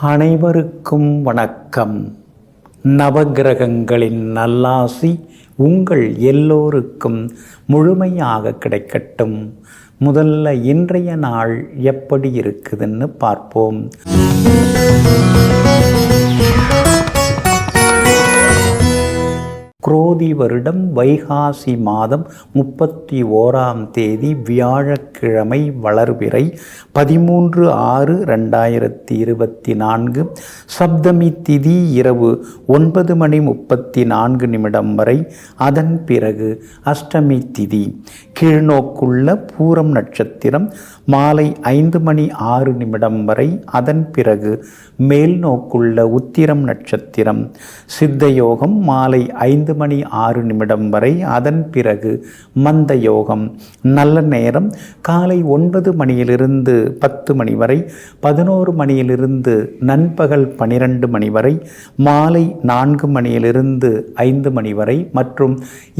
அனைவருக்கும் வணக்கம். நவகிரகங்களின் நல்லாசி உங்கள் எல்லோருக்கும் முழுமையாக கிடைக்கட்டும். முதல்ல இன்றைய நாள் எப்படி இருக்குதுன்னு பார்ப்போம். குரோதி வருடம் வைகாசி மாதம் 31ஆம் தேதி வியாழக்கிழமை வளர்பிறை 13/6/2024 சப்தமி திதி இரவு 9:34 வரை. அதன் பிறகு அஷ்டமி திதி. கீழ்நோக்குள்ள பூரம் நட்சத்திரம் மாலை 5:06 வரை. அதன் பிறகு மேல் நோக்குள்ள உத்திரம் நட்சத்திரம். சித்த யோகம் மாலை 5:06 வரை. அதன் பிறகு மந்த யோகம். நல்ல நேரம் காலை 9 மணியிலிருந்து 10 மணி வரை, 11 மணியிலிருந்து நண்பகல் 12 மணி வரை, மாலை 4 மணியிலிருந்து 5 மணி வரை மற்றும்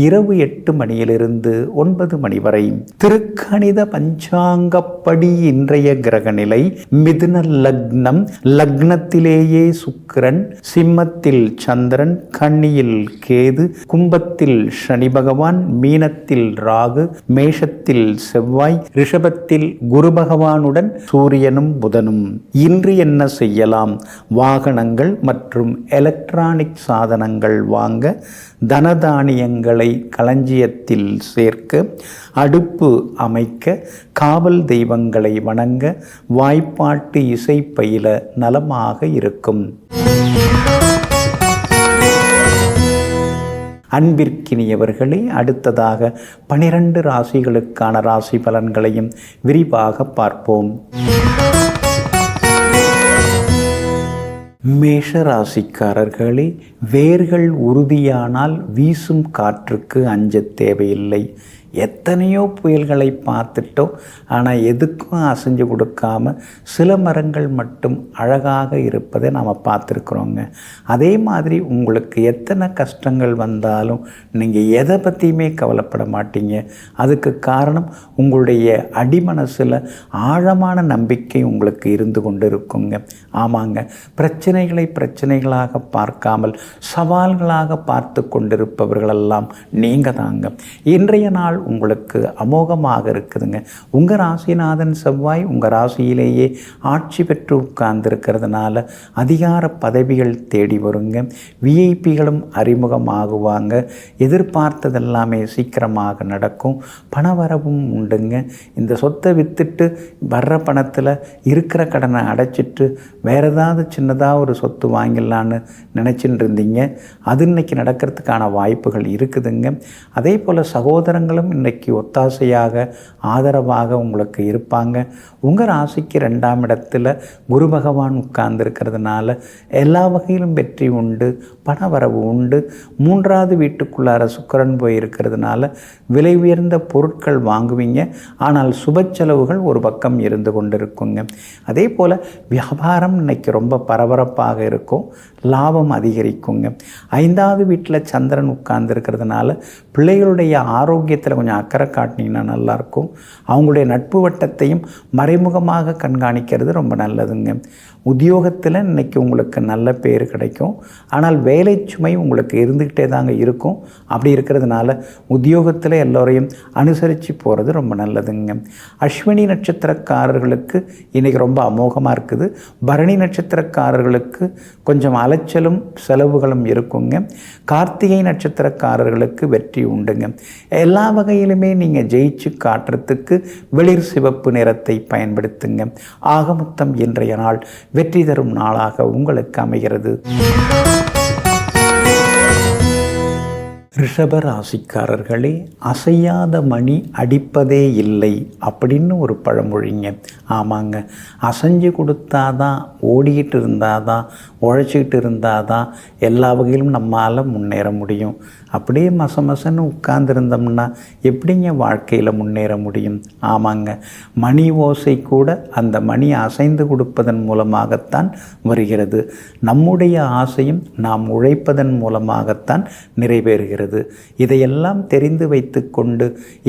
இரவு 8 மணியிலிருந்து 9 மணி வரை. திருக்கணித பஞ்சாங்கப்படி இன்றைய கிரக நிலை மிதுன லக்னம். லக்னத்திலேயே சுக்கிரன், சிம்மத்தில் சந்திரன், கன்னியில் கேது, கும்பத்தில் சனி பகவான், மீனத்தில் ராகு, மேஷத்தில் செவ்வாய், ரிஷபத்தில் குரு பகவானுடன் சூரியனும் புதனும். இன்று என்ன செய்யலாம்? வாகனங்கள் மற்றும் எலக்ட்ரானிக் சாதனங்கள் வாங்க, தனதானியங்களை களஞ்சியத்தில் சேர்க்க, அடுப்பு அமைக்க, காவல் தெய்வங்களை வணங்க, வாய்ப்பாட்டு இசை பயில நலமாக இருக்கும். அன்பிற்கினியவர்களே, அடுத்ததாக 12 ராசிகளுக்கான ராசி பலன்களையும் விரிவாக பார்ப்போம். மேஷ ராசிக்காரர்களே, வேர்கள் உறுதியானால் வீசும் காற்றுக்கு அஞ்ச தேவையில்லை. எத்தனையோ புயல்களை பார்த்துட்டோம், ஆனால் எதுக்கும் அசைஞ்சு கொடுக்காம சில மரங்கள் மட்டும் அழகாக இருப்பதை நாம் பார்த்துருக்குறோங்க. அதே மாதிரி உங்களுக்கு எத்தனை கஷ்டங்கள் வந்தாலும் நீங்கள் எதை பற்றியுமே கவலைப்பட மாட்டீங்க. அதுக்கு காரணம் உங்களுடைய அடிமனசில் ஆழமான நம்பிக்கை உங்களுக்கு இருந்து கொண்டு இருக்குங்க. ஆமாங்க, பிரச்சனைகளை பிரச்சனைகளாக பார்க்காமல் சவால்களாக பார்த்து கொண்டிருப்பவர்களெல்லாம் நீங்கள் தாங்க. இன்றைய நாள் உங்களுக்கு அமோகமாக இருக்குதுங்க. உங்கள் ராசிநாதன் செவ்வாய் உங்கள் ராசியிலேயே ஆட்சி பெற்று உட்கார்ந்துருக்கிறதுனால அதிகார பதவிகள் தேடி வருங்க. விஐபிகளும் அறிமுகமாகுவாங்க. எதிர்பார்த்ததெல்லாமே சீக்கிரமாக நடக்கும். பணவரவும் உண்டுங்க. இந்த சொத்தை விற்றுட்டு வர்ற பணத்தில் இருக்கிற கடனை அடைச்சிட்டு வேறு ஏதாவது சின்னதாக ஒரு சொத்து வாங்கிடலான்னு நினச்சிட்டு இருந்தீங்க. அது இன்னைக்கு நடக்கிறதுக்கான வாய்ப்புகள் இருக்குதுங்க. அதே போல் சகோதரங்களும் இன்றைக்கி ஒத்தாசையாக ஆதரவாக உங்களுக்கு இருப்பாங்க. உங்கள் ராசிக்கு 2ஆம் இடத்துல குரு பகவான் உட்கார்ந்துருக்கிறதுனால எல்லா வகையிலும் வெற்றி உண்டு, பணவரவு உண்டு. 3வது வீட்டுக்குள்ளார சுக்கிரன் போயிருக்கிறதுனால விலை உயர்ந்த பொருட்கள் வாங்குவீங்க. ஆனால் சுப செலவுகள் ஒரு பக்கம் இருந்து கொண்டிருக்குங்க. அதே போல் வியாபாரம் இன்னைக்கு ரொம்ப பரபரப்பாக இருக்கும், லாபம் அதிகரிக்குங்க. 5வது வீட்டில் சந்திரன் உட்கார்ந்துருக்கிறதுனால பிள்ளைகளுடைய ஆரோக்கியத்தில் கொஞ்சம் அக்கறை காட்டினீங்கன்னா நல்லாயிருக்கும். அவங்களுடைய நட்பு வட்டத்தையும் மறைமுகமாக கண்காணிக்கிறது ரொம்ப நல்லதுங்க. உத்தியோகத்தில் இன்றைக்கி உங்களுக்கு நல்ல பேர் கிடைக்கும். ஆனால் வேலை சுமை உங்களுக்கு இருந்துக்கிட்டே தாங்க இருக்கும். அப்படி இருக்கிறதுனால உத்தியோகத்தில் எல்லோரையும் அனுசரித்து போகிறது ரொம்ப நல்லதுங்க. அஸ்வினி நட்சத்திரக்காரர்களுக்கு இன்றைக்கி ரொம்ப அமோகமாக இருக்குது. பரணி நட்சத்திரக்காரர்களுக்கு கொஞ்சம் அலைச்சலும் செலவுகளும் இருக்குங்க. கார்த்திகை நட்சத்திரக்காரர்களுக்கு வெற்றி உண்டுங்க. எல்லா வகையிலுமே நீங்கள் ஜெயிச்சு காட்டுறதுக்கு வெளிர் சிவப்பு நிறத்தை பயன்படுத்துங்க. ஆக மொத்தம் இன்றைய நாள் வெற்றி தரும் நாளாக உங்களுக்கு அமைகிறது. ரிஷப ராசிக்காரர்களே, அசையாத மணி அடிப்பதே இல்லை அப்படின்னு ஒரு பழமொழிங்க. ஆமாங்க, அசைஞ்சு கொடுத்தாதான், ஓடிக்கிட்டு இருந்தாதான், உழைச்சிக்கிட்டு இருந்தாதான் எல்லா வகையிலும் நம்மால் முன்னேற முடியும். அப்படியே மசமசன்னு உட்கார்ந்துருந்தோம்னா எப்படிங்க வாழ்க்கையில் முன்னேற முடியும்? ஆமாங்க, மணி ஓசை கூட அந்த மணி அசைந்து கொடுப்பதன் மூலமாகத்தான் வருகிறது. நம்முடைய ஆசையும் நாம் உழைப்பதன் மூலமாகத்தான் நிறைவேறுகிறது. இதையெல்லாம் தெரிந்து வைத்து கொண்டு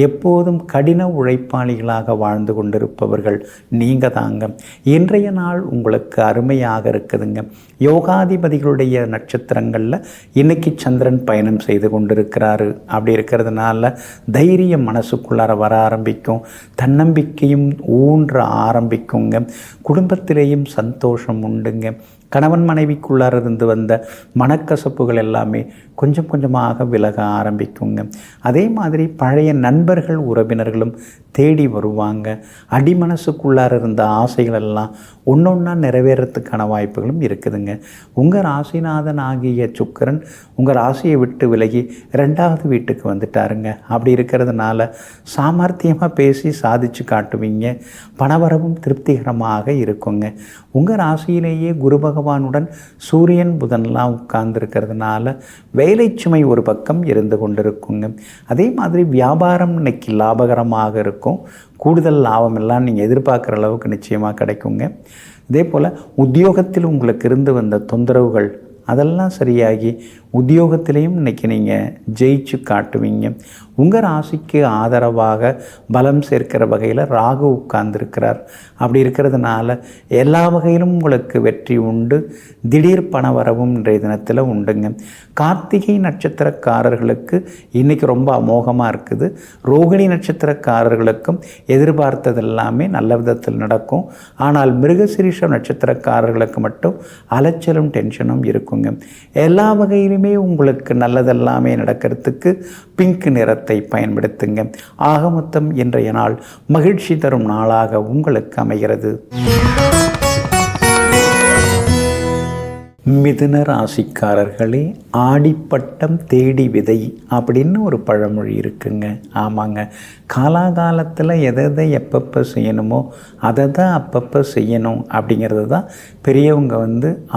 எப்போதும் கடின உழைப்பாளிகளாக வாழ்ந்து கொண்டிருப்பவர்கள் நீங்கள் தாங்க. இன்றைய நாள் உங்களுக்கு அருமையாக இருக்குதுங்க. யோகாதிபதிகளுடைய நட்சத்திரங்களில் இன்னைக்கு சந்திரன் பயணம் செய்து கொண்டிருக்கிறாரு. அப்படி இருக்கிறதுனால தைரியம் மனசுக்குள்ளார வர ஆரம்பிக்கும், தன்னம்பிக்கையும் ஊன்ற ஆரம்பிக்குங்க. குடும்பத்திலேயும் சந்தோஷம் உண்டுங்க. கணவன் மனைவிக்குள்ளார இருந்து வந்த மனக்கசப்புகள் எல்லாமே கொஞ்சம் கொஞ்சமாக விலக ஆரம்பிக்குங்க. அதே மாதிரி பழைய நண்பர்கள் உறவினர்களும் தேடி வருவாங்க. அடிமனசுக்குள்ளார இருந்த ஆசைகள் எல்லாம் ஒன்றொன்னா நிறைவேறத்துக்கான வாய்ப்புகளும் இருக்குதுங்க. உங்கள் ராசிநாதன் ஆகிய சுக்கிரன் உங்கள் ராசியை விட்டு விலகி 2வது வீட்டுக்கு வந்துட்டாருங்க. அப்படி இருக்கிறதுனால சாமர்த்தியமாக பேசி சாதிச்சு காட்டுவீங்க. பணவரவும் திருப்திகரமாக இருக்குங்க. உங்கள் ராசியிலேயே குரு பகவானுடன் சூரியன் புதன்லாம் உட்கார்ந்துருக்கிறதுனால வேலை சுமை ஒரு பக்கம் இருந்து கொண்டிருக்குங்க. அதே மாதிரி வியாபாரம் இன்னைக்கு லாபகரமாக இருக்கும். கூடுதல் லாபம் எல்லாம் நீங்கள் எதிர்பார்க்குற அளவுக்கு நிச்சயமாக கிடைக்குங்க. இதே போல் உத்தியோகத்தில் உங்களுக்கு இருந்து வந்த தொந்தரவுகள் அதெல்லாம் சரியாகி உத்தியோகத்திலையும் இன்றைக்கி நீங்கள் ஜெயிச்சு காட்டுவீங்க. உங்கள் ராசிக்கு ஆதரவாக பலம் சேர்க்கிற வகையில் ராகு உட்கார்ந்துருக்கிறார். அப்படி இருக்கிறதுனால எல்லா வகையிலும் உங்களுக்கு வெற்றி உண்டு. திடீர் பண வரவும் இன்றைய தினத்தில் உண்டுங்க. கார்த்திகை நட்சத்திரக்காரர்களுக்கு இன்றைக்கி ரொம்ப அமோகமாக இருக்குது. ரோகிணி நட்சத்திரக்காரர்களுக்கும் எதிர்பார்த்தது எல்லாமே நல்ல விதத்தில் நடக்கும். ஆனால் மிருகசீரிஷ நட்சத்திரக்காரர்களுக்கு மட்டும் அலைச்சலும் டென்ஷனும் இருக்குங்க. எல்லா வகையிலுமே உங்களுக்கு நல்லதெல்லாமே நடக்கிறதுக்கு பிங்க் நிறத்தை பயன்படுத்துங்க. ஆக மொத்தம் இன்றைய நாள் மகிழ்ச்சி தரும் நாளாக உங்களுக்கு அமைகிறது. மிதுன ராசிக்காரர்களே, ஆடிப்பட்டம் தேடி விதை அப்படின்னு ஒரு பழமொழி இருக்குங்க. ஆமாங்க, காலாகாலத்தில் எதை எப்பப்போ செய்யணுமோ அதை தான் அப்பப்போ செய்யணும் அப்படிங்கிறது தான் பெரியவங்க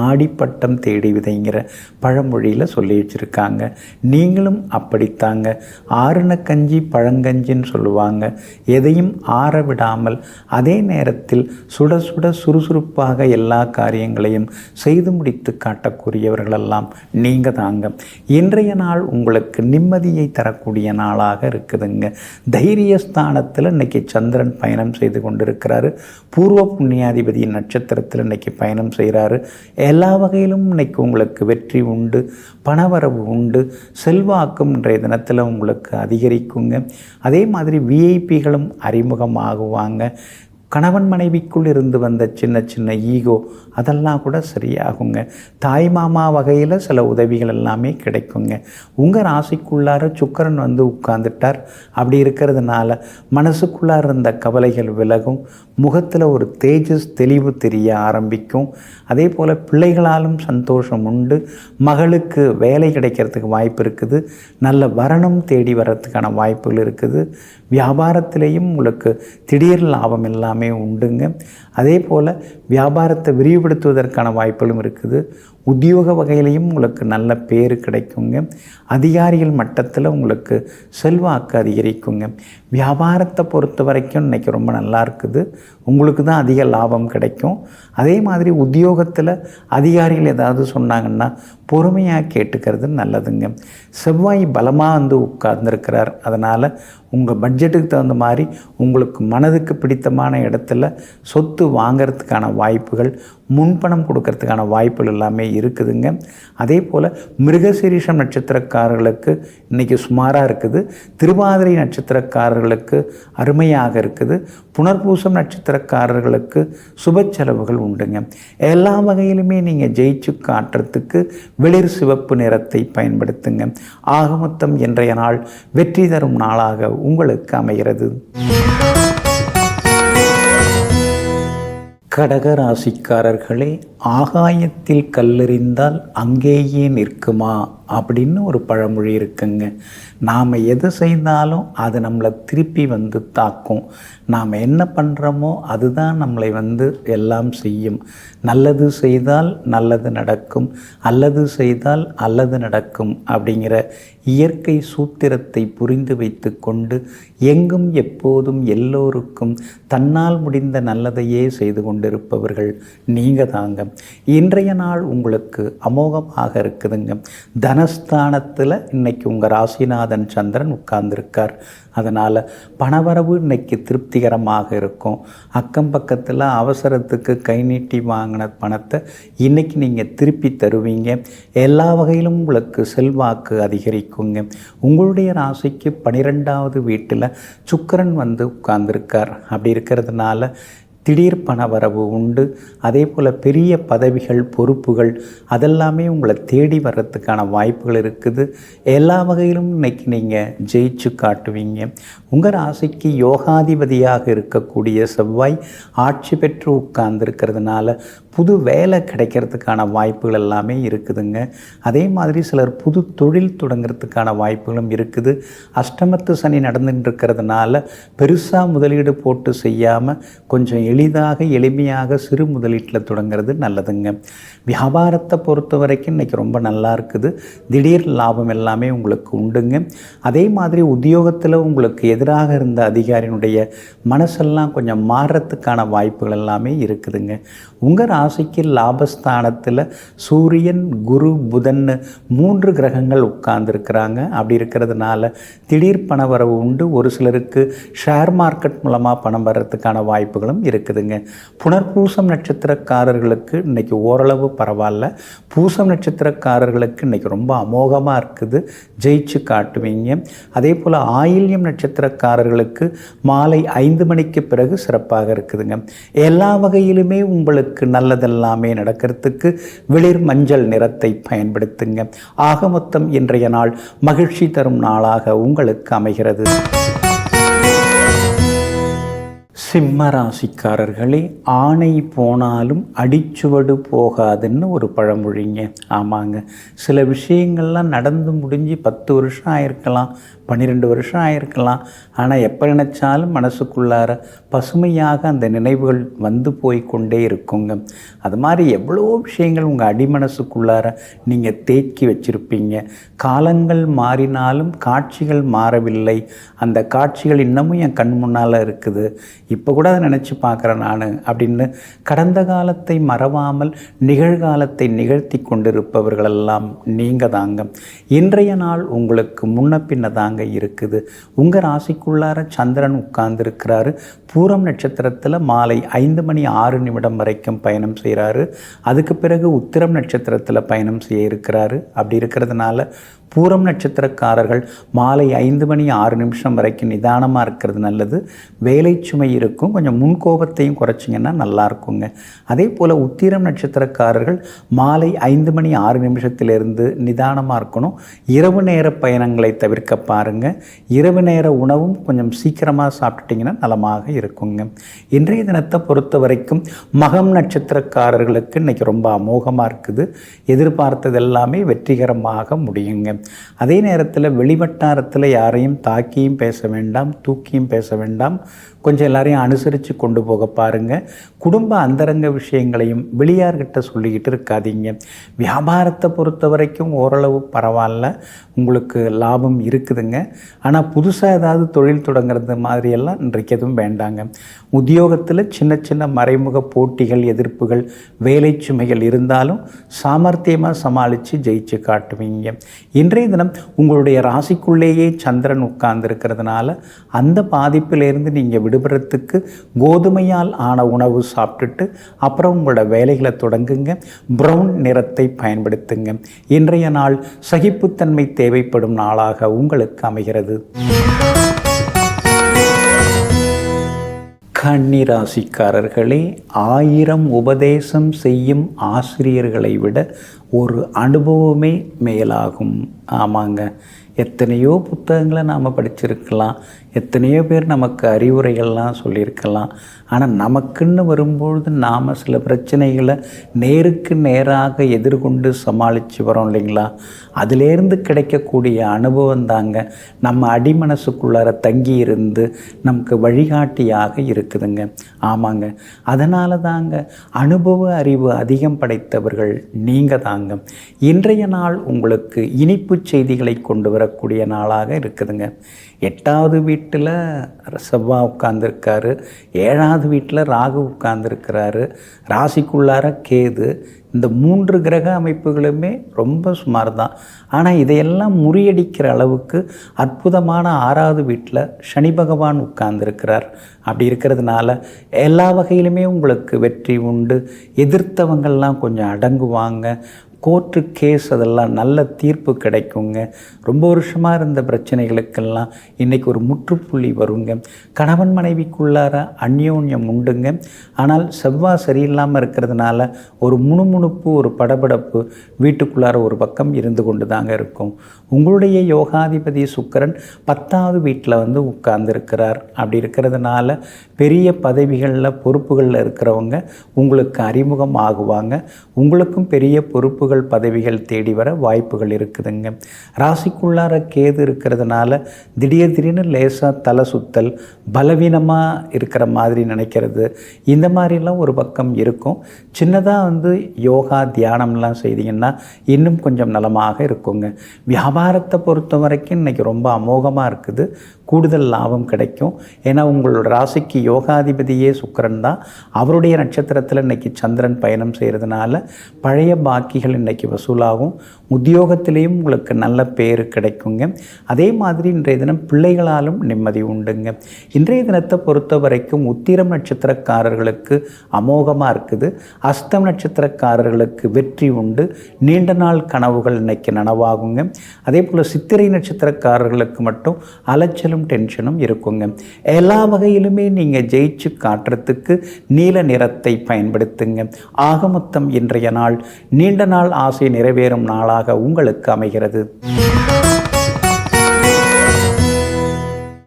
ஆடிப்பட்டம் தேடி விதைங்கிற பழமொழியில் சொல்லி வச்சுருக்காங்க. நீங்களும் அப்படித்தாங்க. ஆறுன கஞ்சி பழங்கஞ்சின்னு சொல்லுவாங்க. எதையும் ஆற விடாமல் அதே நேரத்தில் சுட சுட சுறுசுறுப்பாக எல்லா காரியங்களையும் செய்து முடித்து காட்டக்கூடியவர்களெல்லாம் நீங்கள் தாங்க. இன்றைய நாள் உங்களுக்கு நிம்மதியை தரக்கூடிய நாளாக இருக்குதுங்க. தைரியஸ்தானத்தில் இன்றைக்கி சந்திரன் பயணம் செய்து கொண்டிருக்கிறாரு. பூர்வ புண்ணியாதிபதியின் நட்சத்திரத்தில் இன்றைக்கி பயணம் செய்கிறாரு. எல்லா வகையிலும் இன்றைக்கி உங்களுக்கு வெற்றி உண்டு, பணவரவு உண்டு, செல்வாக்கும் இன்றைய தினத்தில் உங்களுக்கு அதிகரிக்குங்க. அதே மாதிரி விஐபிகளும் அறிமுகமாகுவாங்க. கணவன் மனைவிக்குள் இருந்து வந்த சின்ன சின்ன ஈகோ அதெல்லாம் கூட சரியாகுங்க. தாய் மாமா வகையில் சில உதவிகள் எல்லாமே கிடைக்குங்க. உங்கள் ராசிக்குள்ளார சுக்கிரன் உட்கார்ந்துட்டார். அப்படி இருக்கிறதுனால மனசுக்குள்ளார இருந்த கவலைகள் விலகும். முகத்தில் ஒரு தேஜஸ் தெளிவு தெரிய ஆரம்பிக்கும். அதே போல் பிள்ளைகளாலும் சந்தோஷம் உண்டு. மகளுக்கு வேலை கிடைக்கிறதுக்கு வாய்ப்பு இருக்குது. நல்ல வரணும் தேடி வர்றதுக்கான வாய்ப்புகள் இருக்குது. வியாபாரத்திலேயும் உங்களுக்கு திடீர் லாபம் எல்லாமே உண்டுங்க. அதே போல் வியாபாரத்தை விரிவுபடுத்துவதற்கான வாய்ப்புகளும் இருக்குது. உத்தியோக வகையிலையும் உங்களுக்கு நல்ல பேர் கிடைக்குங்க. அதிகாரிகள் மட்டத்தில் உங்களுக்கு செல்வாக்கு அதிகரிக்குங்க. வியாபாரத்தை பொறுத்த வரைக்கும் இன்றைக்கி ரொம்ப நல்லா இருக்குது. உங்களுக்கு தான் அதிக லாபம் கிடைக்கும். அதே மாதிரி உத்தியோகத்தில் அதிகாரிகள் ஏதாவது சொன்னாங்கன்னா பொறுமையாக கேட்டுக்கிறது நல்லதுங்க. செவ்வாய் பலமாக உட்கார்ந்துருக்கிறார். அதனால் உங்கள் பட்ஜெட்டுக்கு தகுந்த மாதிரி உங்களுக்கு மனதுக்கு பிடித்தமான இடத்துல சொத்து வாங்கிறதுக்கான வாய்ப்புகள், முன்பணம் கொடுக்கறதுக்கான வாய்ப்புகள் எல்லாமே இருக்குதுங்க. அதே போல் மிருகசீரிஷம் நட்சத்திரக்காரர்களுக்கு இன்றைக்கி சுமாராக இருக்குது. திருவாதிரை நட்சத்திரக்காரர்களுக்கு அருமையாக இருக்குது. புனர்பூசம் நட்சத்திரக்காரர்களுக்கு சுப செலவுகள் உண்டுங்க. எல்லா வகையிலுமே நீங்கள் ஜெயிச்சு காட்டுறதுக்கு வெளிர் சிவப்பு நிறத்தை பயன்படுத்துங்க. ஆக மொத்தம் இன்றைய நாள் வெற்றி தரும் நாளாக உங்களுக்கு அமைகிறது. கடக ராசிக்காரர்களே, ஆகாயத்தில் கல்லெறிந்தால் அங்கேயே நிற்குமா அப்படின்னு ஒரு பழமொழி இருக்குங்க. நாம் எது செய்தாலும் அது நம்மளை திருப்பி வந்து தாக்கும். நாம் என்ன பண்ணுறோமோ அதுதான் நம்மளை வந்து எல்லாம் செய்யும். நல்லது செய்தால் நல்லது நடக்கும், அல்லது செய்தால் அல்லது நடக்கும் அப்படிங்கிற இயற்கை சூத்திரத்தை புரிந்து வைத்து கொண்டு எங்கும் எப்போதும் எல்லோருக்கும் தன்னால் முடிந்த நல்லதையே செய்து கொண்டிருப்பவர்கள் நீங்கள் தாங்க. இன்றைய நாள் உங்களுக்கு அமோகமாக இருக்குதுங்க. தனஸ்தானத்தில் இன்னைக்கு உங்கள் ராசிநாதன் சந்திரன் உட்கார்ந்துருக்கார். அதனால் பணவரவு இன்னைக்கு திருப்திகரமாக இருக்கும். அக்கம் பக்கத்தில் அவசரத்துக்கு கை நீட்டி வாங்கின பணத்தை இன்றைக்கி நீங்கள் திருப்பி தருவீங்க. எல்லா வகையிலும் உங்களுக்கு செல்வாக்கு அதிகரிக்குங்க. உங்களுடைய ராசிக்கு 12வது வீட்டில் சுக்கிரன் வந்து உட்கார்ந்துருக்கார். அப்படி இருக்கிறதுனால திடீர் பணவரவு உண்டு. அதே போல் பெரிய பதவிகள், பொறுப்புகள் அதெல்லாமே உங்களை தேடி வர்றதுக்கான வாய்ப்புகள் இருக்குது. எல்லா வகையிலும் இன்றைக்கி நீங்கள் ஜெயிச்சு காட்டுவீங்க. உங்கள் ராசிக்கு யோகாதிபதியாக இருக்கக்கூடிய செவ்வாய் ஆட்சி பெற்று உட்கார்ந்துருக்கிறதுனால புது வேலை கிடைக்கிறதுக்கான வாய்ப்புகள் எல்லாமே இருக்குதுங்க. அதே மாதிரி சிலர் புது தொழில் தொடங்கிறதுக்கான வாய்ப்புகளும் இருக்குது. அஷ்டமத்து சனி நடந்துட்டு இருக்கிறதுனால பெருசாக முதலீடு போட்டு செய்யாமல் கொஞ்சம் எளிமையாக சிறு முதலீட்டில் தொடங்கிறது நல்லதுங்க. வியாபாரத்தை பொறுத்த வரைக்கும் இன்றைக்கி ரொம்ப நல்லா இருக்குது. திடீர் லாபம் எல்லாமே உங்களுக்கு உண்டுங்க. அதே மாதிரி உத்தியோகத்தில் உங்களுக்கு எதிராக இருந்த அதிகாரியினுடைய மனசெல்லாம் கொஞ்சம் மாறுறதுக்கான வாய்ப்புகள் எல்லாமே இருக்குதுங்க. உங்கள் ராசிக்கு லாபஸ்தானத்தில் சூரியன், குரு, புதன் 3 கிரகங்கள் உட்கார்ந்துருக்கிறாங்க. அப்படி இருக்கிறதுனால திடீர் பணவரவு உண்டு. ஒரு சிலருக்கு ஷேர் மார்க்கெட் மூலமாக பணம் வர்றதுக்கான வாய்ப்புகளும் இருக்குதுங்க. புனர்பூசம் நட்சத்திரக்காரர்களுக்கு இன்றைக்கி ஓரளவு பரவாயில்ல. பூசம் நட்சத்திரக்காரர்களுக்கு இன்றைக்கி ரொம்ப அமோகமாக இருக்குது. ஜெயிச்சு காட்டுவீங்க. அதே போல் ஆயில்யம் நட்சத்திரக்காரர்களுக்கு மாலை 5 மணிக்கு பிறகு சிறப்பாக இருக்குதுங்க. எல்லா வகையிலுமே உங்களுக்கு நல்லதெல்லாமே நடக்கிறதுக்கு வெளிர் மஞ்சள் நிறத்தை பயன்படுத்துங்க. ஆக மொத்தம் இன்றைய நாள் மகிழ்ச்சி தரும் நாளாக உங்களுக்கு அமைகிறது. சிம்ம ராசிக்காரர்களே, ஆணை போனாலும் அடிச்சுவடு போகாதுன்னு ஒரு பழமொழிங்க. ஆமாங்க, சில விஷயங்கள்லாம் நடந்து முடிஞ்சு 10 வருஷம் ஆயிருக்கலாம், 12 வருஷம் ஆயிருக்கலாம். ஆனால் எப்போ நினச்சாலும் மனசுக்குள்ளார பசுமையாக அந்த நினைவுகள் வந்து போய் கொண்டே இருக்குங்க. அது மாதிரி எவ்வளோ விஷயங்கள் உங்கள் அடிமனசுக்குள்ளார நீங்கள் தேக்கி வச்சுருப்பீங்க. காலங்கள் மாறினாலும் காட்சிகள் மாறவில்லை. அந்த காட்சிகள் இன்னமும் என் கண் முன்னால் இருக்குது. இப்போ கூட அதை நினச்சி பார்க்குறேன் நான் அப்படின்னு கடந்த காலத்தை மறவாமல் நிகழ்காலத்தை நிகழ்த்தி கொண்டிருப்பவர்களெல்லாம் நீங்கள் தாங்க. இன்றைய நாள் உங்களுக்கு முன்ன பின்ன தாங்க இருக்குது. உங்கள் ராசிக்குள்ளார சந்திரன் உட்கார்ந்துருக்கிறாரு. பூரம் நட்சத்திரத்தில் மாலை 5:06 வரைக்கும் பயணம் செய்கிறாரு. அதுக்கு பிறகு உத்திரம் நட்சத்திரத்தில் பயணம் செய்ய இருக்கிறாரு. அப்படி இருக்கிறதுனால பூரம் நட்சத்திரக்காரர்கள் மாலை 5:06 வரைக்கும் நிதானமாக இருக்கிறது நல்லது. வேலை சுமை இருக்கும், கொஞ்சம் முன்கோபத்தையும் குறைச்சிங்கன்னா நல்லா இருக்குங்க. அதே போல் உத்திரம் நட்சத்திரக்காரர்கள் மாலை 5:06 நிதானமாக இருக்கணும். இரவு நேர பயணங்களை தவிர்க்க பாருங்கள். இரவு நேர உணவும் கொஞ்சம் சீக்கிரமாக சாப்பிட்டுட்டிங்கன்னா நலமாக இருக்குங்க. இன்றைய தினத்தை பொறுத்த வரைக்கும் மகம் நட்சத்திரக்காரர்களுக்கு இன்றைக்கி ரொம்ப அமோகமாக இருக்குது. எதிர்பார்த்தது எல்லாமே வெற்றிகரமாக முடியுங்க. அதே நேரத்தில் வெளிவட்டாரத்தில் யாரையும் தாக்கியும் பேச வேண்டாம், தூக்கியும் பேச வேண்டாம். கொஞ்சம் எல்லாரையும் அனுசரித்து கொண்டு போக பாருங்கள். குடும்ப அந்தரங்க விஷயங்களையும் வெளியார்கிட்ட சொல்லிக்கிட்டு இருக்காதீங்க. வியாபாரத்தை பொறுத்த வரைக்கும் ஓரளவு பரவாயில்ல, உங்களுக்கு லாபம் இருக்குதுங்க. ஆனால் புதுசாக ஏதாவது தொழில் தொடங்குறது மாதிரியெல்லாம் இன்றைக்கு எதுவும் வேண்டாங்க. உத்தியோகத்தில் சின்ன சின்ன மறைமுக போட்டிகள், எதிர்ப்புகள், வேலை சுமைகள் இருந்தாலும் சாமர்த்தியமாக சமாளித்து ஜெயிச்சு காட்டுவீங்க. இன்றைய தினம் உங்களுடைய ராசிக்குள்ளேயே சந்திரன் உட்கார்ந்துருக்கிறதுனால அந்த பாதிப்பிலேருந்து நீங்கள் விடுபடுறதுக்கு கோதுமையால் ஆன உணவு சாப்பிட்டுட்டு அப்புறம் உங்களோட வேலைகளை தொடங்குங்க. ப்ரௌன் நிறத்தை பயன்படுத்துங்க. இன்றைய நாள் சகிப்புத்தன்மை தேவைப்படும் நாளாக உங்களுக்கு அமைகிறது. கன்னிராசிக்காரர்களே, 1000 உபதேசம் செய்யும் ஆசிரியர்களை விட ஒரு அனுபவமே மேலாகும். ஆமாங்க, எத்தனையோ புத்தகங்களை நாம் படிச்சிருக்கலாம், எத்தனையோ பேர் நமக்கு அறிவுரைகள்லாம் சொல்லியிருக்கலாம். ஆனால் நமக்குன்னு வரும்பொழுது நாம் சில பிரச்சனைகளை நேருக்கு நேராக எதிர்கொண்டு சமாளித்து வரோம் இல்லைங்களா? அதிலேருந்து கிடைக்கக்கூடிய அனுபவம் தாங்க நம்ம அடிமனசுக்குள்ளார தங்கி இருந்து நமக்கு வழிகாட்டியாக இருக்குதுங்க. ஆமாங்க, அதனால தாங்க அனுபவ அறிவு அதிகம் படைத்தவர்கள் நீங்கள் தாங்க. இன்றைய நாள் உங்களுக்கு இனிப்பு செய்திகளை கொண்டு வரக்கூடிய நாளாக இருக்குதுங்க. 8வது வீட்டில் செவ்வாய் உட்கார்ந்துருக்காரு, 7வது வீட்டில் ராகு உட்கார்ந்துருக்கிறாரு, ராசிக்குள்ளார கேது. இந்த 3 கிரக அமைப்புகளுமே ரொம்ப சுமார் தான். ஆனால் இதையெல்லாம் முறியடிக்கிற அளவுக்கு அற்புதமான 6வது வீட்டில் சனி பகவான் உட்கார்ந்துருக்கிறார். அப்படி இருக்கிறதுனால எல்லா வகையிலுமே உங்களுக்கு வெற்றி உண்டு. எதிர்த்தவங்கள்லாம் கொஞ்சம் அடங்குவாங்க. கோர்ட்டு கேஸ் அதெல்லாம் நல்ல தீர்ப்பு கிடைக்குங்க. ரொம்ப வருஷமாக இருந்த பிரச்சனைகளுக்கெல்லாம் இன்றைக்கி ஒரு முற்றுப்புள்ளி வருங்க. கணவன் மனைவிக்குள்ளார அந்யோன்யம் உண்டுங்க. ஆனால் செவ்வாய் சரியில்லாமல் இருக்கிறதுனால ஒரு முணுமுணுப்பு, ஒரு படபடப்பு வீட்டுக்குள்ளார ஒரு பக்கம் இருந்து கொண்டு தாங்க இருக்கும். உங்களுடைய யோகாதிபதி சுக்கிரன் 10வது வீட்டில் உட்கார்ந்துருக்கிறார். அப்படி இருக்கிறதுனால பெரிய பதவிகளில் பொறுப்புகளில் இருக்கிறவங்க உங்களுக்கு அறிமுகம் ஆகுவாங்க. உங்களுக்கும் பெரிய பொறுப்புகள் பதவிகள் தேடி வர வாய்ப்புகள் இருக்குதுங்க. ராசிக்குள்ளார கேது இருக்கிறதுனால திடீர்னு லேசாக தலை சுத்தல், பலவீனமாக இருக்கிற மாதிரி நினைக்கிறது, இந்த மாதிரிலாம் ஒரு பக்கம் இருக்கும். சின்னதாக யோகா தியானம்லாம் செய்தீங்கன்னா இன்னும் கொஞ்சம் நலமாக இருக்குங்க. வியாபாரத்தை பொறுத்த வரைக்கும் இன்றைக்கி ரொம்ப அமோகமாக இருக்குது. கூடுதல் லாபம் கிடைக்கும். ஏன்னா உங்களோட ராசிக்கு யோகாதிபதியே சுக்கிரன் தான். அவருடைய நட்சத்திரத்தில் இன்றைக்கி சந்திரன் பயணம் செய்கிறதுனால பழைய பாக்கிகள் இன்றைக்கி வசூலாகும். உத்தியோகத்திலையும் உங்களுக்கு நல்ல பேர் கிடைக்குங்க. அதே மாதிரி இன்றைய தினம் பிள்ளைகளாலும் நிம்மதி உண்டுங்க. இன்றைய தினத்தை பொறுத்த வரைக்கும் உத்திரம் நட்சத்திரக்காரர்களுக்கு அமோகமாக இருக்குது. அஸ்தம் நட்சத்திரக்காரர்களுக்கு வெற்றி உண்டு. நீண்ட நாள் கனவுகள் இன்றைக்கி நனவாகுங்க. அதே போல் சித்திரை நட்சத்திரக்காரர்களுக்கு மட்டும் அலைச்சலும் டென்ஷனும் இருக்குங்க. எல்லா வகையிலுமே நீங்கள் ஜெயிச்சு காட்டுறதுக்கு நீல நிறத்தை பயன்படுத்துங்க. ஆக மொத்தம் இன்றைய நாள் நீண்ட நாள் ஆசை நிறைவேறும் நாளாக உங்களுக்கு அமைகிறது.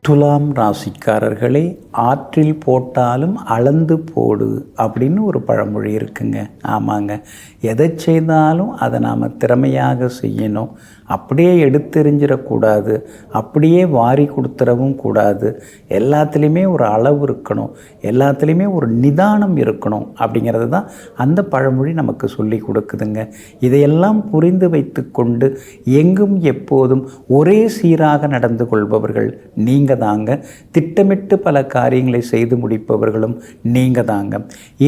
துலாம் ராசிக்காரர்களே, ஆற்றில் போட்டாலும் அளந்து போடு அப்படின்னு ஒரு பழமொழி இருக்குங்க. ஆமாங்க, எதை செய்தாலும் அதை நாம் திறமையாக செய்யணும். அப்படியே எடுத்தெறிஞ்சிடக்கூடாது, அப்படியே வாரி கொடுத்துடவும் கூடாது. எல்லாத்துலேயுமே ஒரு அளவு இருக்கணும், எல்லாத்துலேயுமே ஒரு நிதானம் இருக்கணும். அப்படிங்கிறது தான் அந்த பழமொழி நமக்கு சொல்லி கொடுக்குதுங்க. இதையெல்லாம் புரிந்து வைத்து கொண்டு எங்கும் எப்போதும் ஒரே சீராக நடந்து கொள்பவர்கள் நீங்கள் தாங்க. திட்டமிட்டு பல காரியங்களை செய்து முடிப்பவர்களும் நீங்கள் தாங்க.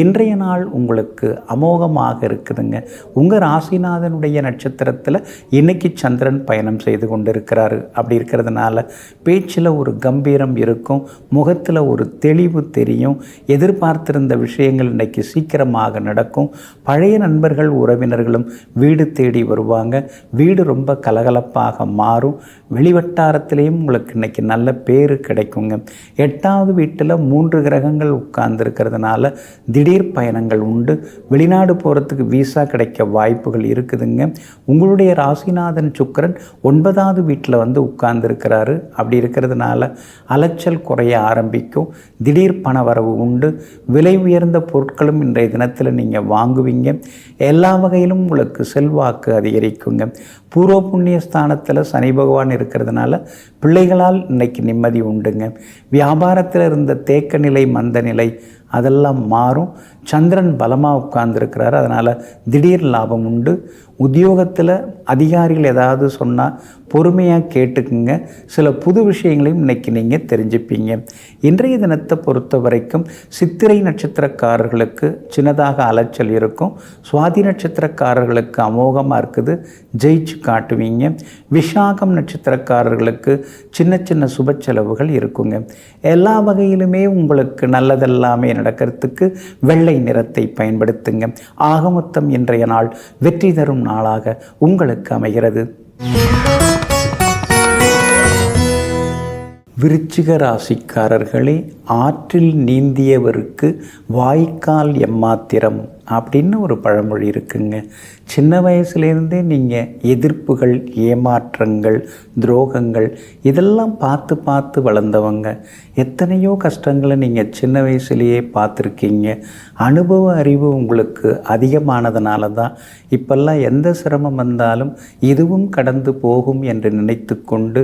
இன்றைய நாள் உங்களுக்கு அமோகமாக இருக்குதுங்க. உங்கள் ராசிநாதனுடைய நட்சத்திரத்தில் இன்னைக்கு சந்திரன் பயணம் செய்து கொண்டிருக்கிறாரு. அப்படி இருக்கிறதுனால பேச்சில் ஒரு கம்பீரம் இருக்கும், முகத்தில் ஒரு தெளிவு தெரியும். எதிர்பார்த்திருந்த விஷயங்கள் இன்னைக்கு சீக்கிரமாக நடக்கும். பழைய நண்பர்கள் உறவினர்களும் வீடு தேடி வருவாங்க. வீடு ரொம்ப கலகலப்பாக மாறும். வெளிவட்டாரத்திலையும் உங்களுக்கு இன்னைக்கு நல்ல பேர் கிடைக்குங்க. 8வது வீட்டில் 3 கிரகங்கள் உட்கார்ந்துருக்கிறதுனால திடீர் பயணங்கள் உண்டு. வெளிநாடு போகிறதுக்கு வீசா கிடைக்க வாய்ப்புகள் இருக்குதுங்க. உங்களுடைய ராசிநாதன் சுக்கிரன் 9வது வீட்டில் உட்கார்ந்துருக்கிறாரு. அப்படி இருக்கிறதுனால அலைச்சல் குறைய ஆரம்பிக்கும். திடீர் பண வரவு உண்டு. விலை உயர்ந்த பொருட்களும் இன்றைய தினத்தில் நீங்கள் வாங்குவீங்க. எல்லா வகையிலும் உங்களுக்கு செல்வாக்கு அதிகரிக்குங்க. பூர்வ புண்ணிய ஸ்தானத்தில் சனி பகவான் இருக்கிறதுனால பிள்ளைகளால் இன்னைக்கு நிம்மதி உண்டுங்க. வியாபாரத்தில் இருந்த தேக்க நிலை, மந்த நிலை அதெல்லாம் மாறும். சந்திரன் பலமாக உட்கார்ந்துருக்கிறாரு. அதனால் திடீர் லாபம் உண்டு. உத்தியோகத்தில் அதிகாரிகள் ஏதாவது சொன்னால் பொறுமையாக கேட்டுக்குங்க. சில புது விஷயங்களையும் இன்றைக்கி நீங்கள் தெரிஞ்சுப்பீங்க. இன்றைய தினத்தை பொறுத்த வரைக்கும் சித்திரை நட்சத்திரக்காரர்களுக்கு சின்னதாக அலைச்சல் இருக்கும். சுவாதி நட்சத்திரக்காரர்களுக்கு அமோகமாக இருக்குது, ஜெயிச்சு காட்டுவீங்க. விசாகம் நட்சத்திரக்காரர்களுக்கு சின்ன சின்ன சுப செலவுகள் இருக்குங்க. எல்லா வகையிலுமே உங்களுக்கு நல்லதெல்லாமே நடக்கிறதுக்கு வெள்ளை நிறத்தை பயன்படுத்துங்க. ஆக மொத்தம் இன்றைய நாள் வெற்றி தரும் நாளாக உங்களுக்கு அமைகிறது. விருச்சிக ராசிக்காரர்களே, ஆற்றில் நீந்தியவருக்கு வாய்க்கால் எம்மாத்திரம் அப்படின்னு ஒரு பழமொழி இருக்குங்க. சின்ன வயசுலேருந்தே நீங்கள் எதிர்ப்புகள், ஏமாற்றங்கள், துரோகங்கள் இதெல்லாம் பார்த்து பார்த்து வளர்ந்தவங்க. எத்தனையோ கஷ்டங்களை நீங்கள் சின்ன வயசுலேயே பார்த்துருக்கீங்க. அனுபவ அறிவு உங்களுக்கு அதிகமானதுனால தான் இப்பெல்லாம் எந்த சிரமம் வந்தாலும் இதுவும் கடந்து போகும் என்று நினைத்து கொண்டு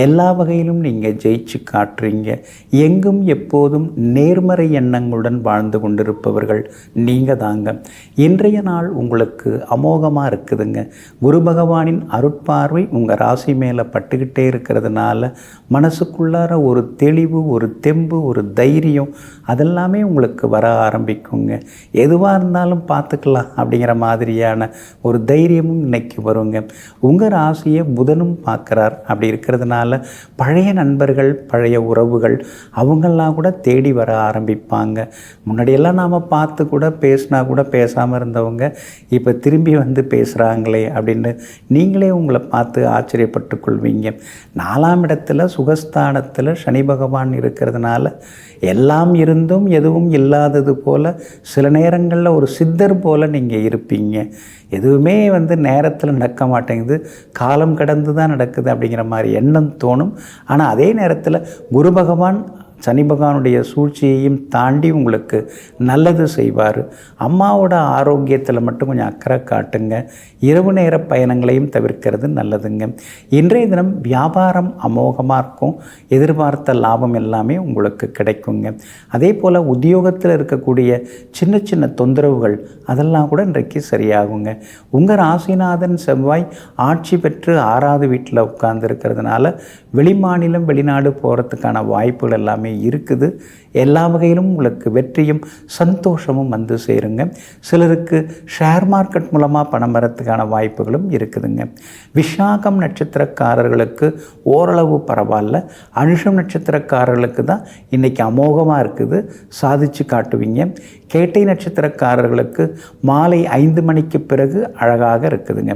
எல்லா வகையிலும் நீங்கள் ஜெயிச்சு காட்டுறீங்க. எங்கும் எப்போதும் நேர்மறை எண்ணங்களுடன் வாழ்ந்து கொண்டிருப்பவர்கள் நீங்கள் தாங்க. இன்றைய நாள் உங்களுக்கு அமோகமாக இருக்குதுங்க. குரு பகவானின் அருட்பார்வை உங்கள் ராசி மேலே பட்டுக்கிட்டே இருக்கிறதுனால மனசுக்குள்ளார ஒரு தெளிவு, ஒரு தெம்பு, ஒரு தைரியம் அதெல்லாமே உங்களுக்கு வர ஆரம்பிக்குங்க. எதுவாக இருந்தாலும் பார்த்துக்கலாம் அப்படிங்கிற மாதிரியான ஒரு தைரியமும் இன்னைக்கு வருங்க. உங்கள் ராசியை புதனும் பார்க்குறார். அப்படி இருக்கிறதுனால பழைய நண்பர்கள், பழைய உறவுகள் அவங்கெல்லாம் கூட தேடி வர ஆரம்பிப்பாங்க. முன்னாடியெல்லாம் நாம் பார்த்து கூட பேசினா கூட பேசாமல் இருந்தவங்க இப்போ திரும்பி வந்து பேசுகிறாங்களே அப்படின்னு நீங்களே உங்களை பார்த்து ஆச்சரியப்பட்டு கொள்வீங்க. 4ஆம் இடத்துல சுகஸ்தானத்தில் சனி பகவான் இருக்கிறதுனால எல்லாம் இருந்தும் எதுவும் இல்லாதது போல் சில நேரங்களில் ஒரு சித்தர் போல் நீங்கள் இருப்பீங்க. எதுவுமே நேரத்தில் நடக்க மாட்டேங்குது, காலம் கடந்து தான் நடக்குது அப்படிங்கிற மாதிரி எண்ணம் தோணும். ஆனால் அதே நேரத்தில் குரு பகவான் சனி பகவானுடைய சூழ்ச்சியையும் தாண்டி உங்களுக்கு நல்லது செய்வார். அம்மாவோட ஆரோக்கியத்தில் மட்டும் கொஞ்சம் அக்கறை காட்டுங்க. இரவு நேர பயணங்களையும் தவிர்க்கிறது நல்லதுங்க. இன்றைய தினம் வியாபாரம் அமோகமாக இருக்கும். எதிர்பார்த்த லாபம் எல்லாமே உங்களுக்கு கிடைக்குங்க. அதே போல் உத்தியோகத்தில் இருக்கக்கூடிய சின்ன சின்ன தொந்தரவுகள் அதெல்லாம் கூட இன்றைக்கு சரியாகுங்க. உங்கள் ராசிநாதன் செவ்வாய் ஆட்சி பெற்று 6வது வீட்டில் உட்கார்ந்து இருக்கிறதுனால வெளிமாநிலம், வெளிநாடு போகிறதுக்கான வாய்ப்புகள் எல்லாமே இருக்குது. எல்லா வகையிலும் உங்களுக்கு வெற்றியும் சந்தோஷமும் வந்து சேருங்க. சிலருக்கு ஷேர் மார்க்கெட் மூலமாக பணம் வரத்துக்கான வாய்ப்புகளும் இருக்குதுங்க. விஷாகம் நட்சத்திரக்காரர்களுக்கு ஓரளவு பரவாயில்ல. அனுஷம் நட்சத்திரக்காரர்களுக்கு தான் இன்றைக்கி அமோகமாக இருக்குது, சாதிச்சு காட்டுவீங்க. கேட்டை நட்சத்திரக்காரர்களுக்கு மாலை 5 மணிக்கு பிறகு அழகாக இருக்குதுங்க.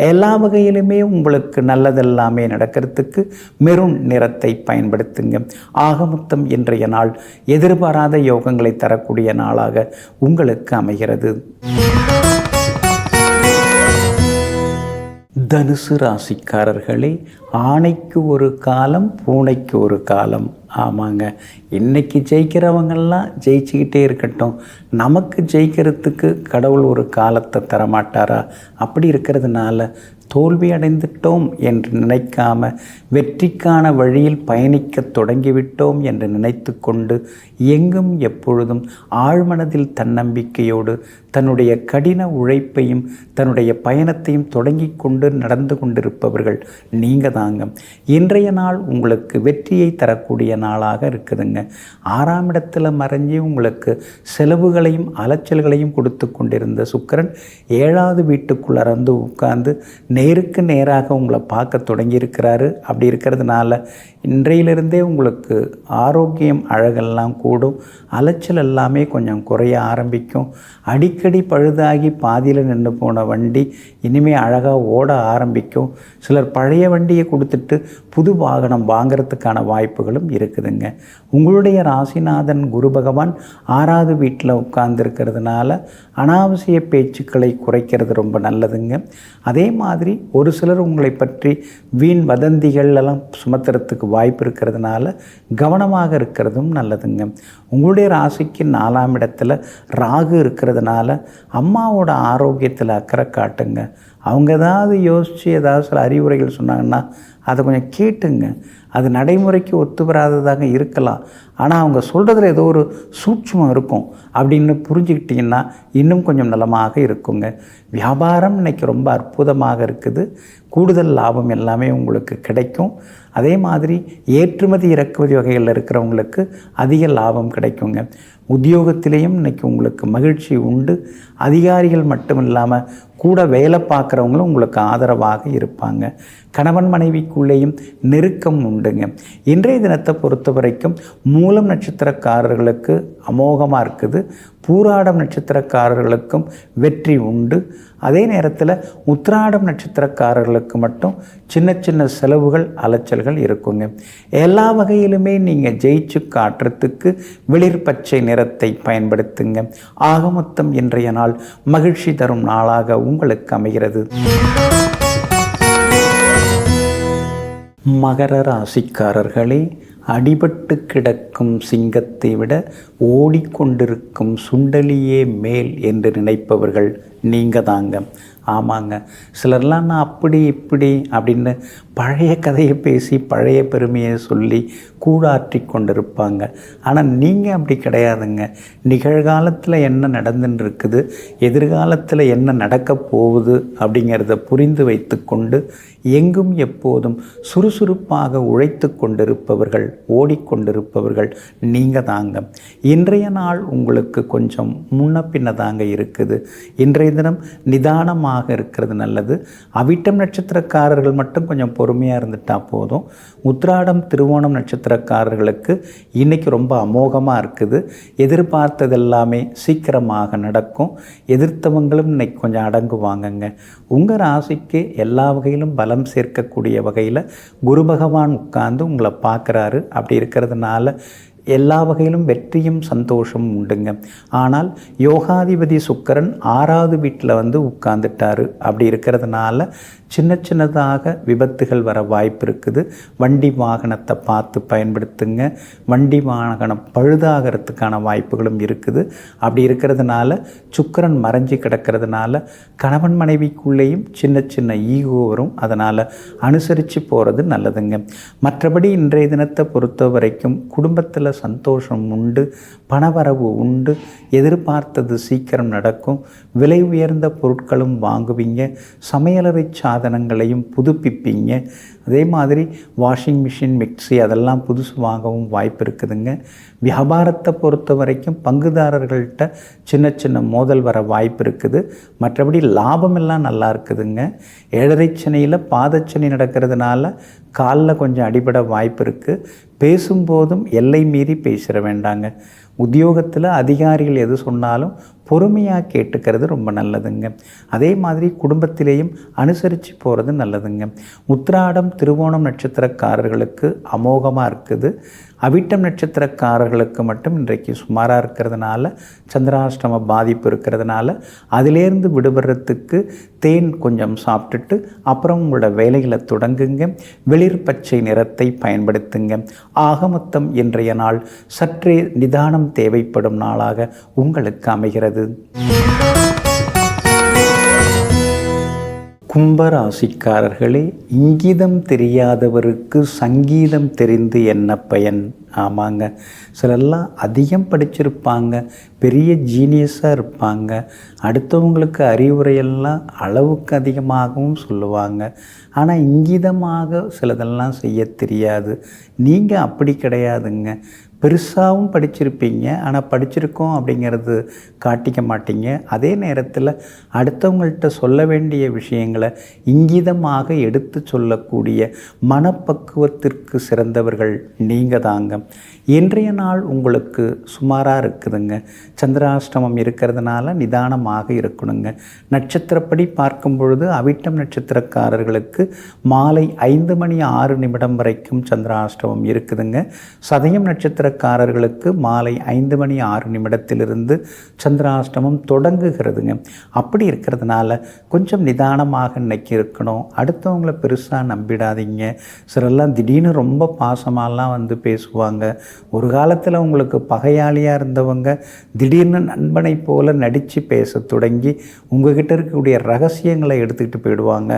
எல்லா வகையிலுமே உங்களுக்கு நல்லதெல்லாமே நடக்கிறதுக்கு மெரூன் நிறத்தை பயன்படுத்துங்க. ஆகமொத்தம் இன்றைய நாள் எதிர்பாராத யோகங்களை தரக்கூடிய நாளாக உங்களுக்கு அமைகிறது. தனுசு ராசிக்காரர்களே, ஆணைக்கு ஒரு காலம், பூனைக்கு ஒரு காலம். ஆமாங்க, இன்றைக்கி ஜெயிக்கிறவங்கெல்லாம் ஜெயிச்சுக்கிட்டே இருக்கட்டும். நமக்கு ஜெயிக்கிறதுக்கு கடவுள் ஒரு காலத்தை தரமாட்டாரா? அப்படி இருக்கிறதுனால தோல்வி அடைந்துட்டோம் என்று நினைக்காம வெற்றிக்கான வழியில் பயணிக்க தொடங்கிவிட்டோம் என்று நினைத்து கொண்டு எங்கும் எப்பொழுதும் ஆழ்மனதில் தன்னம்பிக்கையோடு தன்னுடைய கடின உழைப்பையும் தன்னுடைய பயணத்தையும் தொடங்கி கொண்டு நடந்து கொண்டிருப்பவர்கள் நீங்கள் தாங்க. இன்றைய நாள் உங்களுக்கு வெற்றியை தரக்கூடிய நாளாக இருக்குதுங்க. 6ஆம் இடத்துல மறைஞ்சி உங்களுக்கு செலவுகளையும் அலைச்சல்களையும் கொடுத்து கொண்டிருந்த சுக்கிரன் 7வது வீட்டுக்குள்ள இருந்து உட்கார்ந்து நேருக்கு நேராக உங்களை பார்க்க தொடங்கியிருக்கிறாரு. அப்படி இருக்கிறதுனால இன்றையிலிருந்தே உங்களுக்கு ஆரோக்கியம் அழகெல்லாம் கூடும். அலைச்சல் எல்லாமே கொஞ்சம் குறைய ஆரம்பிக்கும். அடிக்கடி பழுதாகி பாதியில் நின்று போன வண்டி இனிமேல் அழகாக ஓட ஆரம்பிக்கும். சிலர் பழைய வண்டியை கொடுத்துட்டு புது வாகனம் வாங்கிறதுக்கான வாய்ப்புகளும் இருக்குதுங்க. உங்களுடைய ராசிநாதன் குரு பகவான் 6வது வீட்டில் உட்கார்ந்துருக்கிறதுனால அனாவசிய பேச்சுக்களை குறைக்கிறது ரொம்ப நல்லதுங்க. அதே மாதிரி ஒரு சிலர் உங்களை பற்றி வீண் வதந்திகள் எல்லாம் சுமத்துறதுக்கு வாய்ப்பு இருக்கிறதுனால கவனமாக இருக்கிறதும் நல்லதுங்க. உங்களுடைய ராசிக்கு 4ஆம் இடத்துல ராகு இருக்கிறதுனால அம்மாவோட ஆரோக்கியத்தில் அக்கறை காட்டுங்க. அவங்க ஏதாவது யோசித்து ஏதாவது சில அறிவுரைகள் சொன்னாங்கன்னா அதை கொஞ்சம் கேட்டுங்க. அது நடைமுறைக்கு ஒத்து வராததாக இருக்கலாம், ஆனால் அவங்க சொல்கிறதுல ஏதோ ஒரு சூட்சுமம் இருக்கும் அப்படின்னு புரிஞ்சுக்கிட்டிங்கன்னா இன்னும் கொஞ்சம் நலமாக இருக்குங்க. வியாபாரம் இன்றைக்கி ரொம்ப அற்புதமாக இருக்குது. கூடுதல் லாபம் எல்லாமே உங்களுக்கு கிடைக்கும். அதே மாதிரி ஏற்றுமதி இறக்குமதி வகைகளில் இருக்கிறவங்களுக்கு அதிக லாபம் கிடைக்குங்க. உத்தியோகத்திலேயும் இன்றைக்கி உங்களுக்கு மகிழ்ச்சி உண்டு. அதிகாரிகள் மட்டும் இல்லாமல் கூட வேலை பார்க்குறவங்களும் உங்களுக்கு ஆதரவாக இருப்பாங்க. கணவன் மனைவிக்குள்ளேயும் நெருக்கம் உண்டுங்க. இன்றைய தினத்தை பொறுத்த வரைக்கும் மூலம் நட்சத்திரக்காரர்களுக்கு அமோகமாக இருக்குது. பூராடம் நட்சத்திரக்காரர்களுக்கும் வெற்றி உண்டு. அதே நேரத்தில் உத்திராடம் நட்சத்திரக்காரர்களுக்கு மட்டும் சின்ன சின்ன செலவுகள் அலைச்சல்கள் இருக்குங்க. எல்லா வகையிலுமே நீங்கள் ஜெயிச்சு காட்டுறதுக்கு வெளிர் பச்சை நிறத்தை பயன்படுத்துங்க. ஆக மொத்தம் இன்றைய நாள் மகிழ்ச்சி தரும் நாளாக உங்களுக்கு அமைகிறது. மகர ராசிக்காரர்களே, அடிபட்டு கிடக்கும் சிங்கத்தை விட ஓடிக்கொண்டிருக்கும் சுண்டலியே மேல் என்று நினைப்பவர்கள் நீங்கள் தாங்க. ஆமாங்க, சிலர்லாம் நான் அப்படி இப்படி அப்படின்னு பழைய கதையை பேசி பழைய பெருமையை சொல்லி கூடாற்றி கொண்டிருப்பாங்க. ஆனால் நீங்கள் அப்படி கிடையாதுங்க. நிகழ்காலத்தில் என்ன நடந்துன்னு இருக்குது, எதிர்காலத்தில் என்ன நடக்க போகுது அப்படிங்கிறத புரிந்து வைத்து கொண்டு எங்கும் எப்போதும் சுறுசுறுப்பாக உழைத்து கொண்டிருப்பவர்கள், ஓடிக்கொண்டிருப்பவர்கள் நீங்கள் தாங்க. இன்றைய நாள் உங்களுக்கு கொஞ்சம் முன்ன பின்ன தாங்க இருக்குது. இன்றைய தினம் நிதானமாக இருக்கிறது நல்லது. அவிட்டம் நட்சத்திரக்காரர்கள் மட்டும் கொஞ்சம் பொறுமையாக இருந்துட்டால் போதும். உத்திராடம் திருவோணம் நட்சத்திரக்காரர்களுக்கு இன்றைக்கி ரொம்ப அமோகமாக இருக்குது. எதிர்பார்த்தது எல்லாமே சீக்கிரமாக நடக்கும். எதிர்த்தவங்களும் இன்றைக்கி கொஞ்சம் அடங்குவாங்கங்க. உங்கள் ராசிக்கு எல்லா வகையிலும் பலம் சேர்க்கக்கூடிய வகையில் குரு பகவான் உட்கார்ந்து உங்களை பார்க்குறாரு. அப்படி இருக்கிறதுனால எல்லா வகையிலும் வெற்றியும் சந்தோஷமும் உண்டுங்க. ஆனால் யோகாதிபதி சுக்கிரன் 6வது வீட்டில் வந்து உட்கார்ந்துட்டாரு. அப்படி இருக்கிறதுனால சின்ன சின்னதாக விபத்துகள் வர வாய்ப்பு இருக்குது. வண்டி வாகனத்தை பார்த்து பயன்படுத்துங்க. வண்டி வாகனம் பழுதாகிறதுக்கான வாய்ப்புகளும் இருக்குது. அப்படி இருக்கிறதுனால சுக்கிரன் மறைஞ்சி கிடக்கிறதுனால கணவன் மனைவிக்குள்ளேயும் சின்ன சின்ன ஈகோ வரும். அதனால் அனுசரித்து போகிறது நல்லதுங்க. மற்றபடி இன்றைய தினத்தை பொறுத்த வரைக்கும் குடும்பத்தில் சந்தோஷம் உண்டு, பணவரவு உண்டு, எதிர்பார்த்தது சீக்கிரம் நடக்கும். விலை உயர்ந்த பொருட்களும் வாங்குவீங்க. சமையலறை சாதனங்களையும் புதுப்பிப்பீங்க. அதே மாதிரி வாஷிங் மிஷின், மிக்சி அதெல்லாம் புதுசு வாங்கவும் வாய்ப்பு இருக்குதுங்க. வியாபாரத்தை பொறுத்த வரைக்கும் பங்குதாரர்கள்ட்ட சின்ன சின்ன மோதல் வர வாய்ப்பு இருக்குது. மற்றபடி லாபமெல்லாம் நல்லா இருக்குதுங்க. 7.5 சனியில் பாதச்சனி நடக்கிறதுனால காலில் கொஞ்சம் அடிபட வாய்ப்பு இருக்குது. பேசும்போதும் எல்லை மீறி பேசிட வேண்டாங்க. உத்தியோகத்தில் அதிகாரிகள் எது சொன்னாலும் பொறுமையாக கேட்டுக்கிறது ரொம்ப நல்லதுங்க. அதே மாதிரி குடும்பத்திலேயும் அனுசரித்து போகிறது நல்லதுங்க. உத்திராடம் திருவோணம் நட்சத்திரக்காரர்களுக்கு அமோகமாக இருக்குது. அவிட்டம் நட்சத்திரக்காரர்களுக்கு மட்டும் இன்றைக்கு சுமாராக இருக்கிறதுனால சந்திராஷ்டம பாதிப்பு இருக்கிறதுனால அதிலேருந்து விடுபடுறதுக்கு தேன் கொஞ்சம் சாப்பிட்டுட்டு அப்புறம் உங்களோட வேலைகளை தொடங்குங்க. வெளிர் பச்சை நிறத்தை பயன்படுத்துங்க. ஆக மொத்தம் இன்றைய நாள் சற்றே நிதானம் தேவைப்படும் நாளாக உங்களுக்கு அமைகிறது. கும்பராசிக்காரர்களே, இங்கிதம் தெரியாதவருக்கு சங்கீதம் தெரிந்து என்ன பயன்? ஆமாங்க, சிலர்லாம் அதிகம் படிச்சிருப்பாங்க, பெரிய ஜீனியஸாக இருப்பாங்க, அடுத்தவங்களுக்கு அறிவுரையெல்லாம் அளவுக்கு அதிகமாகவும் சொல்லுவாங்க. ஆனால் இங்கிதமாக சிலதெல்லாம் செய்ய தெரியாது. நீங்கள் அப்படி கிடையாதுங்க. பெருசாகவும் படிச்சிருப்பீங்க, ஆனால் படிச்சிருக்கோம் அப்படிங்கிறது காட்டிக்க மாட்டீங்க. அதே நேரத்தில் அடுத்தவங்கள்ட்ட சொல்ல வேண்டிய விஷயங்களை இங்கிதமாக எடுத்து சொல்லக்கூடிய மனப்பக்குவத்திற்கு சிறந்தவர்கள் நீங்கள் தாங்க. இன்றைய நாள் உங்களுக்கு சுமாராக இருக்குதுங்க. சந்திராஷ்டமம் இருக்கிறதுனால நிதானமாக இருக்கணுங்க. நட்சத்திரப்படி பார்க்கும் பொழுது அவிட்டம் நட்சத்திரக்காரர்களுக்கு மாலை 5 மணி 6 நிமிடம் வரைக்கும் சந்திராஷ்டமம் இருக்குதுங்க. சதயம் நட்சத்திரக்காரர்களுக்கு மாலை 5 மணி 6 நிமிடத்திலிருந்து சந்திராஷ்டமம் தொடங்குகிறதுங்க. அப்படி இருக்கிறதுனால கொஞ்சம் நிதானமாக இன்னைக்கு இருக்கணும். அடுத்தவங்களை பெருசாக நம்பிடாதீங்க. சிலரெல்லாம் திடீர்னு ரொம்ப பாசமாலாம் வந்து பேசுவாங்க. ஒரு காலத்தில் உங்களுக்கு பகையாளியாக இருந்தவங்க திடீர்னு நண்பனை போல நடித்து பேச தொடங்கி உங்ககிட்ட இருக்கக்கூடிய ரகசியங்களை எடுத்துக்கிட்டு போயிடுவாங்க.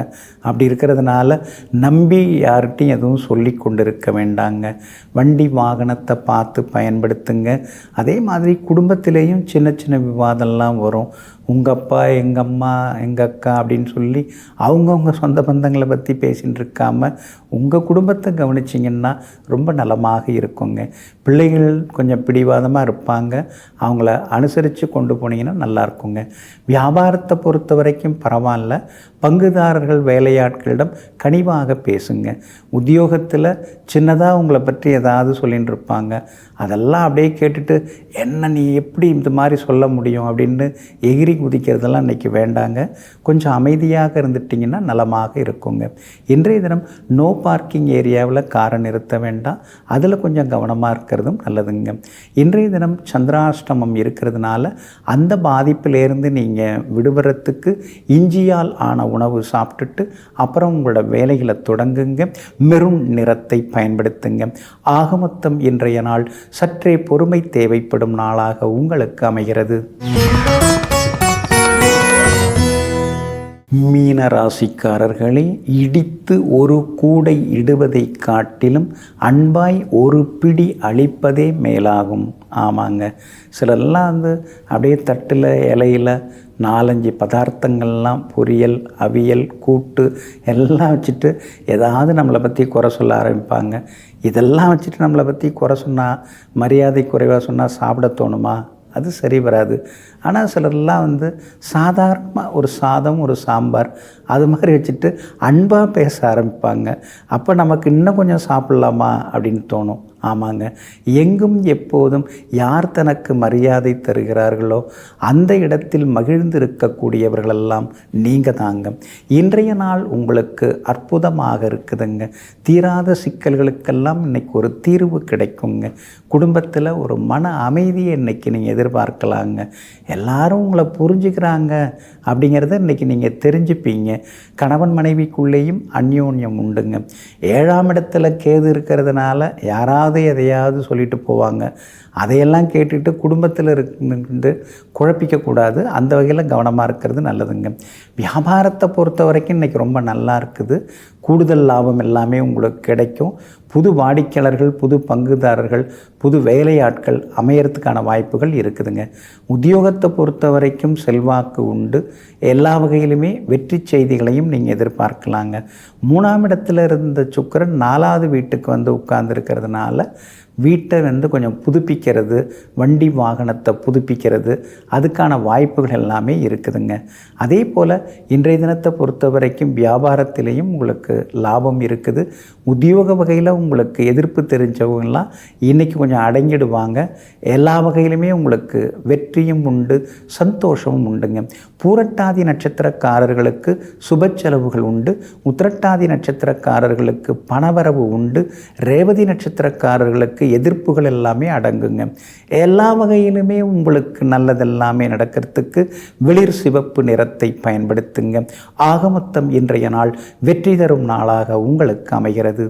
அப்படி இருக்கிறதுனால நம்பி யார்கிட்டையும் எதுவும் சொல்லி கொண்டு இருக்க வேண்டாங்க. வண்டி வாகனத்தை பார்த்து பயன்படுத்துங்க. அதே மாதிரி குடும்பத்திலேயும் சின்ன சின்ன விவாதம்லாம் வரும். உங்கள் அப்பா, எங்கள் அம்மா, எங்கள் அக்கா அப்படின்னு சொல்லி அவங்கவுங்க சொந்த பந்தங்களை பற்றி பேசின்னு இருக்காமல் உங்கள் குடும்பத்தை கவனிச்சிங்கன்னா ரொம்ப நலமாக இருக்குங்க. பிள்ளைகள் கொஞ்சம் பிடிவாதமாக இருப்பாங்க, அவங்கள அனுசரித்து கொண்டு போனீங்கன்னா நல்லா இருக்குங்க. வியாபாரத்தை பொறுத்த வரைக்கும் பரவாயில்ல. பங்குதாரர்கள் வேலையாட்களிடம் கனிவாக பேசுங்க. உத்தியோகத்தில் சின்னதாக உங்களை பற்றி ஏதாவது சொல்லின்னு இருப்பாங்க. அதெல்லாம் அப்படியே கேட்டுட்டு என்ன நீ எப்படி இந்த மாதிரி சொல்ல முடியும் அப்படின்னு எகிரி குதிக்கிறதெல்லாம் இன்றைக்கி வேண்டாங்க. கொஞ்சம் அமைதியாக இருந்துட்டிங்கன்னா நலமாக இருக்குங்க. இன்றைய தினம் நோ பார்க்கிங் ஏரியாவில் காரை நிறுத்த வேண்டாம். அதில் கொஞ்சம் கவனமாக இருக்கிறதும் நல்லதுங்க. இன்றைய தினம் சந்திராஷ்டமம் இருக்கிறதுனால அந்த பாதிப்பிலேருந்து நீங்கள் விடுபடுறதுக்கு இஞ்சியால் ஆன உணவு சாப்பிட்டுட்டு அப்புறம் உங்களோட வேலைகளை தொடங்குங்க. மெரூன் நிறத்தை பயன்படுத்துங்க. ஆகமொத்தம் இன்றைய நாள் சற்றே பொறுமை தேவைப்படும் நாளாக உங்களுக்கு அமைகிறது. மீன ராசிக்காரர்களே, இடித்து ஒரு கூடை இடுவதை காட்டிலும் அன்பாய் ஒரு பிடி அளிப்பதே மேலாகும். ஆமாங்க, சிலர்லாம் அப்படியே தட்டில் இலையில் 4-5 பதார்த்தங்கள்லாம் பொரியல், அவியல், கூட்டு எல்லாம் வச்சுட்டு ஏதாவது நம்மளை பற்றி குறை சொல்ல ஆரம்பிப்பாங்க. இதெல்லாம் வச்சுட்டு நம்மளை பற்றி குறை சொன்னால், மரியாதை குறைவாக சொன்னால் சாப்பிட தோணுமா? அது சரி வராது. ஆனால் சிலர்லாம் சாதாரணமாக ஒரு சாதம், ஒரு சாம்பார் அது மாதிரி வச்சுட்டு அன்பாக பேச ஆரம்பிப்பாங்க. அப்போ நமக்கு இன்னும் கொஞ்சம் சாப்பிட்லாமா அப்படின்னு தோணும். ஆமாங்க, எங்கும் எப்போதும் யார் தனக்கு மரியாதை தருகிறார்களோ அந்த இடத்தில் மகிழ்ந்து இருக்கக்கூடியவர்களெல்லாம் நீங்கள் தாங்க. இன்றைய நாள் உங்களுக்கு அற்புதமாக இருக்குதுங்க. தீராத சிக்கல்களுக்கெல்லாம் இன்றைக்கி ஒரு தீர்வு கிடைக்குங்க. குடும்பத்தில் ஒரு மன அமைதியை இன்றைக்கி நீங்கள் எதிர்பார்க்கலாங்க. எல்லாரும் உங்களை புரிஞ்சுக்கிறாங்க அப்படிங்கிறத இன்றைக்கி நீங்கள் தெரிஞ்சுப்பீங்க. கணவன் மனைவிக்குள்ளேயும் அந்யோன்யம் உண்டுங்க. 7ஆம் இடத்துல கேது இருக்கிறதுனால யாராவது எதையாவது சொல்லிட்டு போவாங்க. அதையெல்லாம் கேட்டுட்டு குடும்பத்தில் இருந்து குழப்பிக்கக்கூடாது. அந்த வகையில் கவனமாக இருக்கிறது நல்லதுங்க. வியாபாரத்தை பொறுத்த வரைக்கும் இன்றைக்கி ரொம்ப நல்லா இருக்குது. கூடுதல் லாபம் எல்லாமே உங்களுக்கு கிடைக்கும். புது வாடிக்கையாளர்கள், புது பங்குதாரர்கள், புது வேலையாட்கள் அமையறதுக்கான வாய்ப்புகள் இருக்குதுங்க. உத்தியோகத்தை பொறுத்த வரைக்கும் செல்வாக்கு உண்டு. எல்லா வகையிலுமே வெற்றி செய்திகளையும் நீங்கள் எதிர்பார்க்கலாங்க. 3ஆம் இடத்துல இருந்த சுக்கிரன் 4ஆவது வீட்டுக்கு உட்கார்ந்துருக்கிறதுனால வீட்டை கொஞ்சம் புதுப்பிக்கிறது, வண்டி வாகனத்தை புதுப்பிக்கிறது, அதுக்கான வாய்ப்புகள் எல்லாமே இருக்குதுங்க. அதே போல் இன்றைய தினத்தை பொறுத்த வரைக்கும் வியாபாரத்திலையும் உங்களுக்கு லாபம் இருக்குது. உத்தியோக வகையில் உங்களுக்கு எதிர்ப்பு தெரிஞ்சவங்களாம் இன்றைக்கி கொஞ்சம் அடங்கிடுவாங்க. எல்லா வகையிலுமே உங்களுக்கு வெற்றியும் உண்டு, சந்தோஷமும் உண்டுங்க. பூரட்டாதி நட்சத்திரக்காரர்களுக்கு சுப செலவுகள் உண்டு. உத்திரட்டாதி நட்சத்திரக்காரர்களுக்கு பணவரவு உண்டு. ரேவதி நட்சத்திரக்காரர்களுக்கு எதிர்ப்புகள் எல்லாமே அடங்குங்க. எல்லா வகையிலுமே உங்களுக்கு நல்லதெல்லாமே நடக்கிறதுக்கு வெளிர் சிவப்பு நிறத்தை பயன்படுத்துங்க. ஆகமொத்தம் இன்றைய நாள் வெற்றி தரும் நாளாக உங்களுக்கு அமைகிறது.